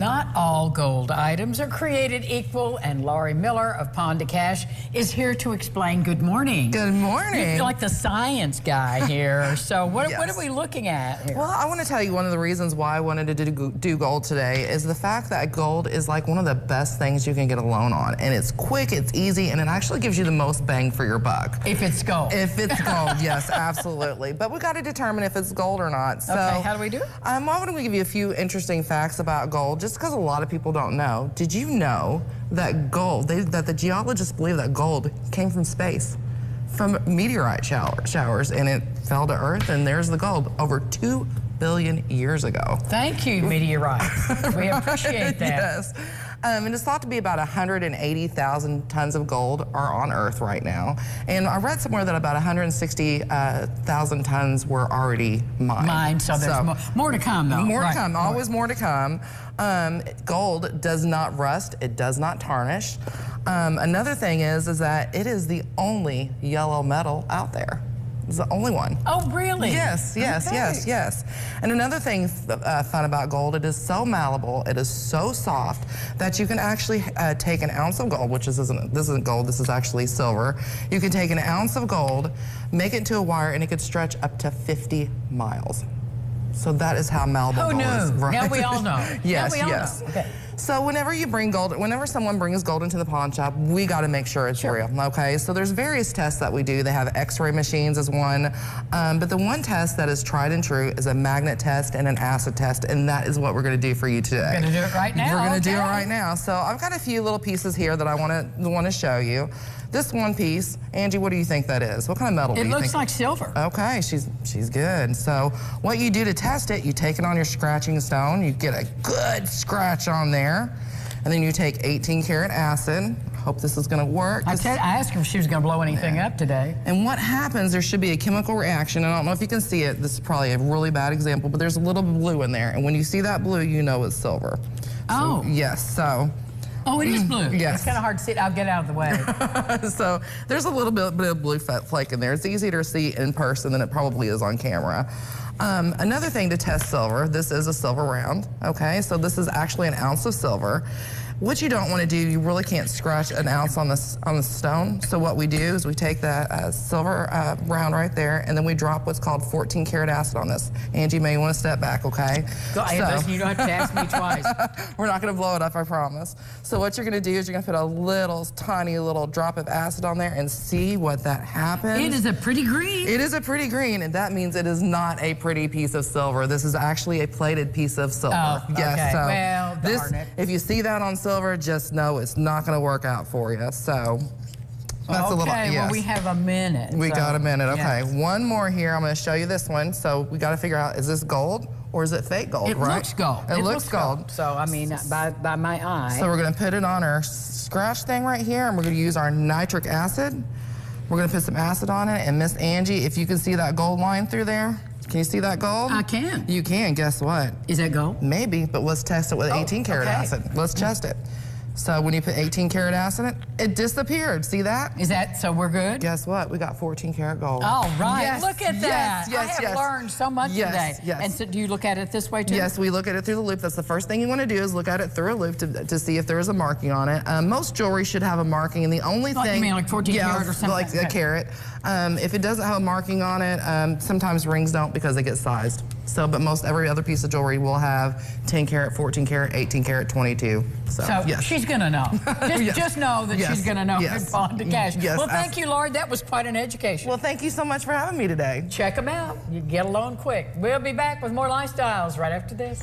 Not all gold items are created equal, and Laurie Miller of Pawn to Cash is here to explain. Good morning. Good morning. You're like the science guy here. So what are we looking at here? Well, I want to tell you one of the reasons why I wanted to do gold today is the fact that gold is like one of the best things you can get a loan on. And it's quick, it's easy, and it actually gives you the most bang for your buck. If it's gold. If it's gold, yes, absolutely. But we got to determine if it's gold or not. So, okay, how do we do it? Why don't we give you a few interesting facts about gold, just because a lot of people don't know. Did you know that gold, that the geologists believe that gold came from space, from meteorite showers, and it fell to Earth, and there's the gold over 2 billion years ago. Thank you, meteorite. We appreciate that. Yes. And it's thought to be about 180,000 tons of gold are on Earth right now. And I read somewhere that about 160,000 tons were already mined. So there's more to come, though. More to come, always more to come. Gold does not rust, it does not tarnish. Another thing is that it is the only yellow metal out there. It's the only one. Oh, really? Yes, yes, okay. Yes. And another thing fun about gold, it is so malleable, it is so soft that you can actually take an ounce of gold, which this isn't gold, this is actually silver. You can take an ounce of gold, make it into a wire, and it could stretch up to 50 miles. So that is how malleable gold is. Right? Now we all know. Yes, now we all yes. know. Okay. So whenever someone brings gold into the pawn shop, we got to make sure it's real, okay? So there's various tests that we do. They have x-ray machines as one, but the one test that is tried and true is a magnet test and an acid test, and that is what we're going to do for you today. We're going to do it right now? We're going to do it right now. So I've got a few little pieces here that I want to show you. This one piece, Angie, what do you think that is? What kind of metal do you think? It looks like silver. Okay, she's good. So what you do to test it, you take it on your scratching stone, you get a good scratch on there, and then you take 18 karat acid. Hope this is gonna work. I asked her if she was gonna blow anything up today. And what happens, there should be a chemical reaction. I don't know if you can see it. This is probably a really bad example, but there's a little blue in there. And when you see that blue, you know it's silver. Oh. So, yes, so. Oh, it is blue. Yes. It's kind of hard to see. I'll get out of the way. So there's a little bit of blue flake in there. It's easier to see in person than it probably is on camera. Another thing to test silver, this is a silver round, okay? So this is actually an ounce of silver. What you don't want to do, you really can't scratch an ounce on the stone. So what we do is we take that silver round right there, and then we drop what's called 14 karat acid on this. Angie, may you want to step back, okay? Go ahead, you don't have to ask me twice. We're not going to blow it up, I promise. So what you're going to do is you're going to put a little, tiny little drop of acid on there and see what that happens. It is a pretty green. It is a pretty green, and that means it is not a pretty piece of silver. This is actually a plated piece of silver. Oh, yes, okay. So well, darn it. If you see that on silver, just know it's not going to work out for you. So that's a little, yes. Well, we have a minute. We got a minute, okay. Yes. One more here. I'm going to show you this one. So we got to figure out, is this gold or is it fake gold, it right? Looks gold. It looks gold. So, I mean, by my eye. So we're going to put it on our scratch thing right here, and we're going to use our nitric acid. We're going to put some acid on it, and Miss Angie, if you can see that gold line through there, can you see that gold? I can. You can. Guess what? Is that gold? Maybe, but let's test it with 18 karat acid. Let's test it. So when you put 18 karat acid in it, it disappeared. See that? Is that, so we're good? Guess what? We got 14 karat gold. All right. Yes, look at that. Yes, I have learned so much today. Yes. And so do you look at it this way too? Yes, we look at it through the loop. That's the first thing you want to do is look at it through a loop to see if there is a marking on it. Most jewelry should have a marking, and the only thing... You mean like 14 karat or something? Like a carat. If it doesn't have a marking on it, sometimes rings don't because they get sized. So, but every other piece of jewelry will have 10 karat, 14 karat, 18 karat, 22. So yes. She's gonna know. Just know that she's gonna know. Yes. Pawn to Cash. Yes. Well, thank you, Laurie. That was quite an education. Well, thank you so much for having me today. Check them out. You get a loan quick. We'll be back with more lifestyles right after this.